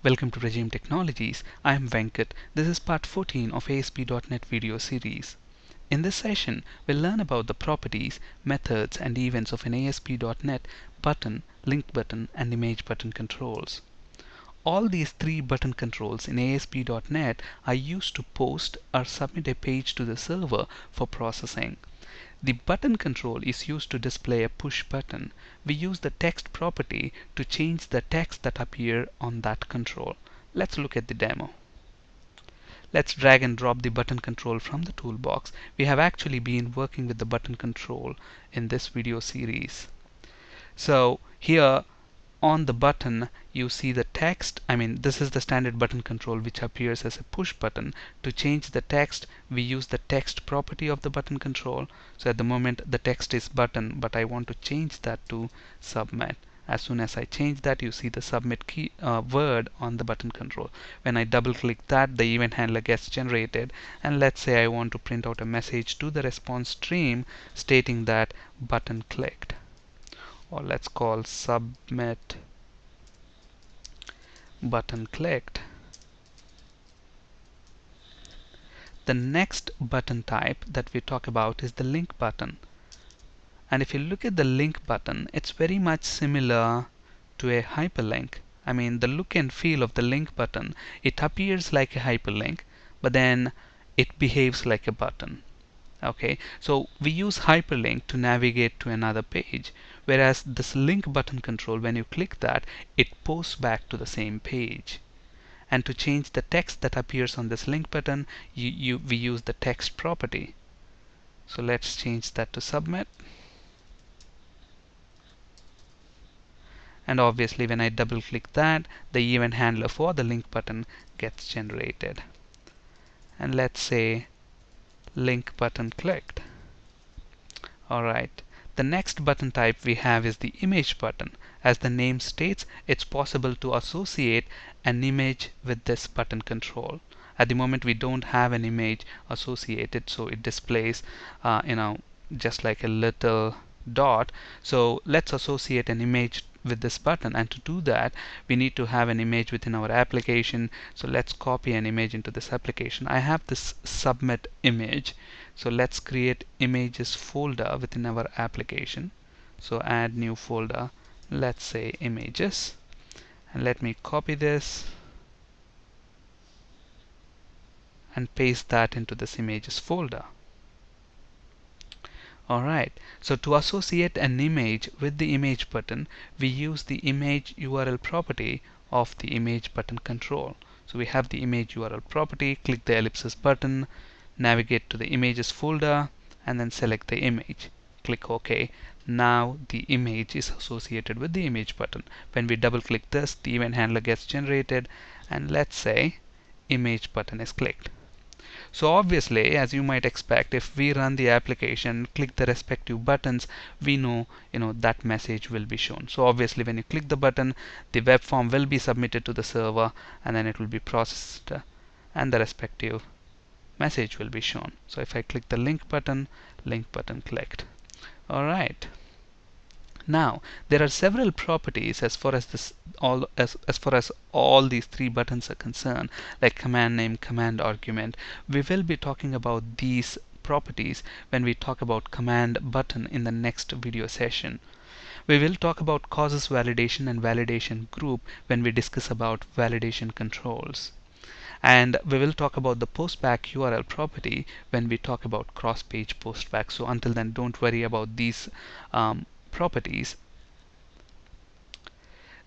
Welcome to Regime Technologies. I am Venkat. This is part 14 of ASP.NET video series. In this session, we'll learn about the properties, methods, and events of an ASP.NET button, link button, and image button controls. All these three button controls in ASP.NET are used to post or submit a page to the server for processing. The button control is used to display a push button. We use the text property to change the text that appear on that control. Let's look at the demo. Let's drag and drop the button control from the toolbox. We have actually been working with the button control in this video series. So here on the button you see the text. This is the standard button control which appears as a push button. To change the text, we use the text property of the button control. So at the moment the text is button, but I want to change that to submit. As soon as I change that, you see the submit key word on the button control. When I double click that, the event handler gets generated, and let's say I want to print out a message to the response stream stating that button clicked, or let's call submit button clicked. The next button type that we talk about is the link button. And if you look at the link button, it's very much similar to a hyperlink. The look and feel of the link button, it appears like a hyperlink, but then it behaves like a button. Okay, so we use hyperlink to navigate to another page, whereas this link button control, when you click that, it posts back to the same page. And to change the text that appears on this link button, we use the text property. So let's change that to submit. And obviously when I double click that, the event handler for the link button gets generated. And let's say link button clicked. Alright, the next button type we have is the image button. As the name states, it's possible to associate an image with this button control. At the moment we don't have an image associated, so it displays just like a little dot. So let's associate an image with this button, and to do that we need to have an image within our application. So let's copy an image into this application. I have this submit image, so let's create images folder within our application. So add new folder, let's say images, and let me copy this and paste that into this images folder. Alright, so to associate an image with the image button, we use the image URL property of the image button control. So we have the image URL property, click the ellipsis button, navigate to the images folder, and then select the image. Click OK. Now the image is associated with the image button. When we double click this, the event handler gets generated, and let's say image button is clicked. So obviously, as you might expect, if we run the application, click the respective buttons, we know that message will be shown. So obviously when you click the button, the web form will be submitted to the server, and then it will be processed, and the respective message will be shown. So if I click the link button clicked. Alright. Now there are several properties as far as all these three buttons are concerned, like command name, command argument. We will be talking about these properties when we talk about command button in the next video session. We will talk about causes validation and validation group when we discuss about validation controls. And we will talk about the postback URL property when we talk about cross-page postback. So until then, don't worry about these properties.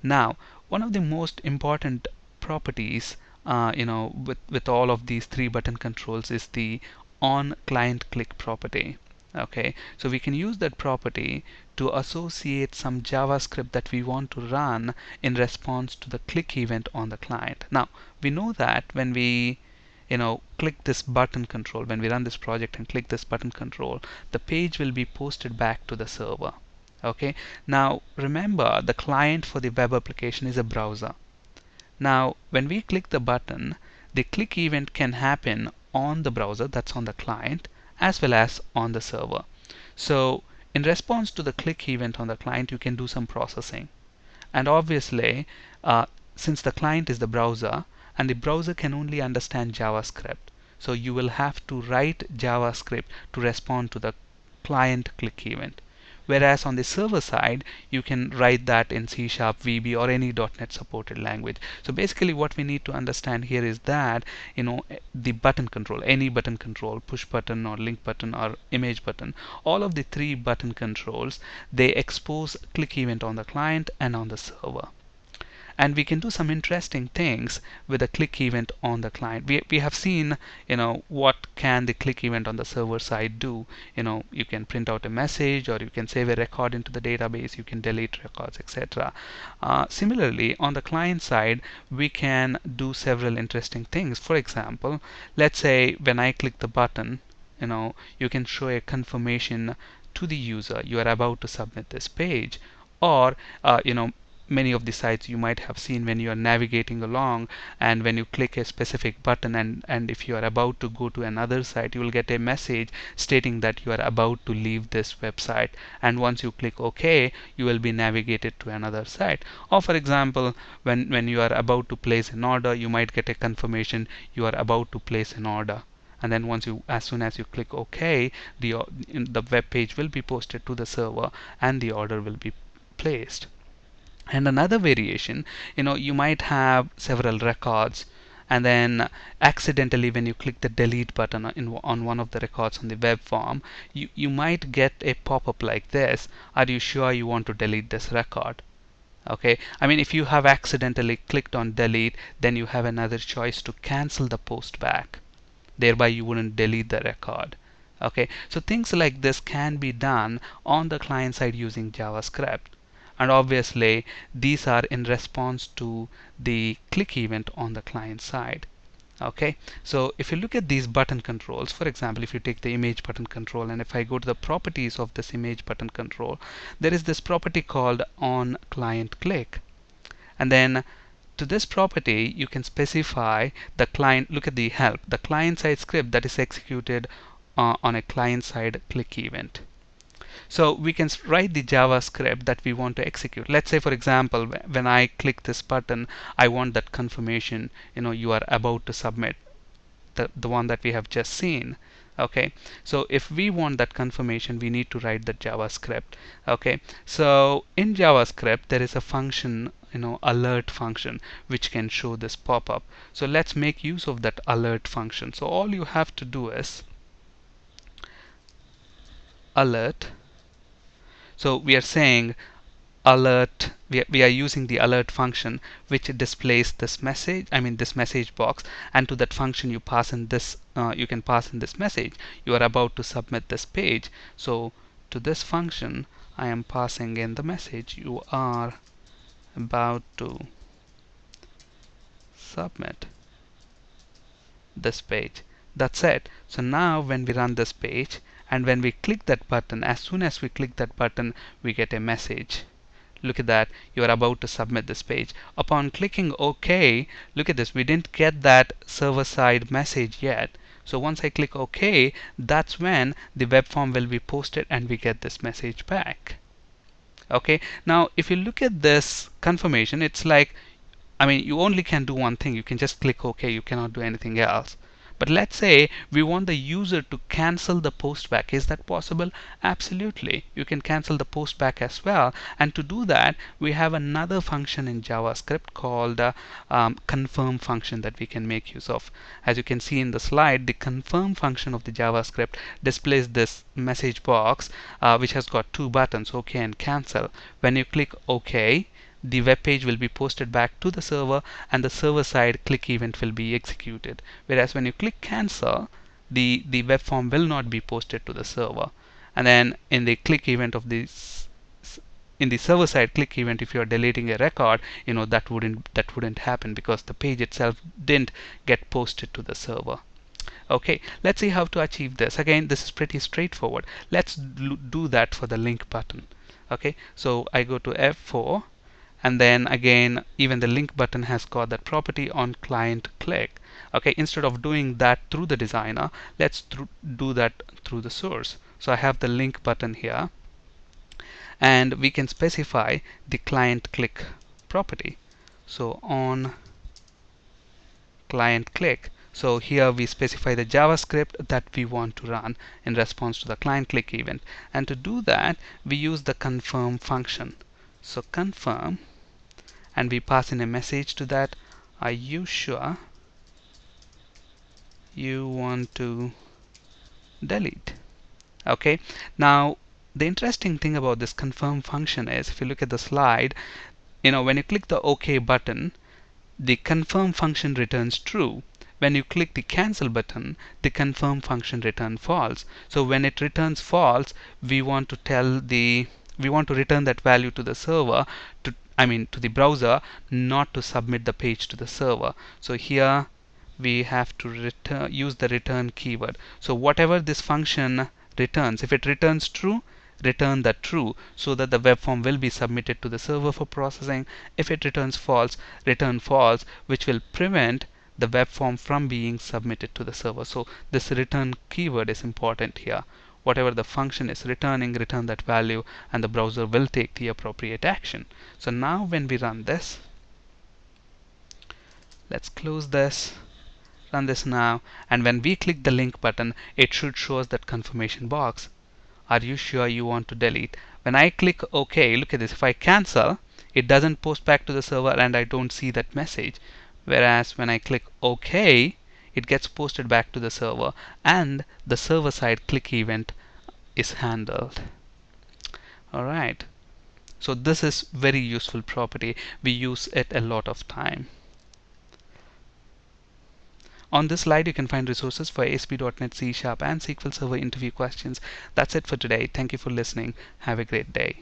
Now, one of the most important properties with all of these three button controls is the on client click property. Okay, so we can use that property to associate some JavaScript that we want to run in response to the click event on the client. Now we know that when we click this button control, when we run this project and click this button control, the page will be posted back to the server. Okay, now remember, the client for the web application is a browser. Now when we click the button, the click event can happen on the browser, that's on the client, as well as on the server. So in response to the click event on the client, you can do some processing, and obviously since the client is the browser and the browser can only understand JavaScript, so you will have to write JavaScript to respond to the client click event. Whereas on the server side, you can write that in C#, VB, or any .NET supported language. So basically what we need to understand here is that, the button control, any button control, push button or link button or image button, all of the three button controls, they expose click event on the client and on the server. And we can do some interesting things with a click event on the client. We have seen, what can the click event on the server side do. You can print out a message, or you can save a record into the database, you can delete records, etc. Similarly, on the client side, we can do several interesting things. For example, let's say when I click the button, you can show a confirmation to the user you are about to submit this page. Or many of the sites you might have seen when you are navigating along, and when you click a specific button, and if you are about to go to another site, you will get a message stating that you are about to leave this website, and once you click OK, you will be navigated to another site. Or for example, when you are about to place an order, you might get a confirmation you are about to place an order, and then as soon as you click OK, the web page will be posted to the server and the order will be placed. And another variation, you might have several records, and then accidentally when you click the delete button on one of the records on the web form, you might get a pop-up like this: are you sure you want to delete this record? Okay, I mean, if you have accidentally clicked on delete, then you have another choice to cancel the post back, thereby you wouldn't delete the record. Okay, so things like this can be done on the client side using JavaScript. And obviously these are in response to the click event on the client side. Okay, so if you look at these button controls, for example, if you take the image button control, and if I go to the properties of this image button control, there is this property called on client click. And then to this property you can specify the client. Look at the help, the client side script that is executed on a client side click event. So we can write the JavaScript that we want to execute. Let's say, for example, when I click this button, I want that confirmation, you are about to submit, the one that we have just seen. Okay, so if we want that confirmation, we need to write the JavaScript. Okay, so in JavaScript there is a function, alert function, which can show this pop-up. So let's make use of that alert function. So all you have to do is alert. So we are saying alert, we are using the alert function, which displays this message, this message box, and to that function you pass in this, you can pass in this message: you are about to submit this page. So to this function I am passing in the message: you are about to submit this page. That's it. So now when we run this page, and when we click that button, as soon as we click that button, we get a message. Look at that, you are about to submit this page. Upon clicking OK, look at this, we didn't get that server side message yet. So once I click OK, that's when the web form will be posted and we get this message back. Okay, now if you look at this confirmation, it's like, you only can do one thing. You can just click OK, you cannot do anything else. But let's say we want the user to cancel the post back. Is that possible? Absolutely. You can cancel the post back as well. And to do that, we have another function in JavaScript called confirm function that we can make use of. As you can see in the slide, the confirm function of the JavaScript displays this message box which has got two buttons, OK and cancel. When you click OK, the web page will be posted back to the server, and the server side click event will be executed. Whereas when you click cancel, the web form will not be posted to the server. And then in the click event of this, in the server side click event, if you are deleting a record, that wouldn't happen because the page itself didn't get posted to the server. Okay, let's see how to achieve this. Again, this is pretty straightforward. Let's do that for the link button. Okay, so I go to F4. And then again, even the link button has got that property on client click. Okay, instead of doing that through the designer, let's do that through the source. So I have the link button here, and we can specify the client click property. So on client click. So here we specify the JavaScript that we want to run in response to the client click event. And to do that, we use the confirm function. So confirm, and we pass in a message to that. Are you sure you want to delete? Okay. Now, the interesting thing about this confirm function is, if you look at the slide, when you click the OK button, the confirm function returns true. When you click the cancel button, the confirm function returns false. So when it returns false, we want to return that value to the server, to the browser, not to submit the page to the server. So here we have to use the return keyword. So whatever this function returns, if it returns true, return that true, so that the web form will be submitted to the server for processing. If it returns false, return false, which will prevent the web form from being submitted to the server. So this return keyword is important here. Whatever the function is returning, return that value, and the browser will take the appropriate action. So now when we run this, let's close this, run this now, and when we click the link button, it should show us that confirmation box. Are you sure you want to delete? When I click OK, look at this. If I cancel, it doesn't post back to the server and I don't see that message. Whereas when I click OK, it gets posted back to the server and the server side click event is handled. Alright. So this is very useful property. We use it a lot of time. On this slide, you can find resources for ASP.NET, C# and SQL Server interview questions. That's it for today. Thank you for listening. Have a great day.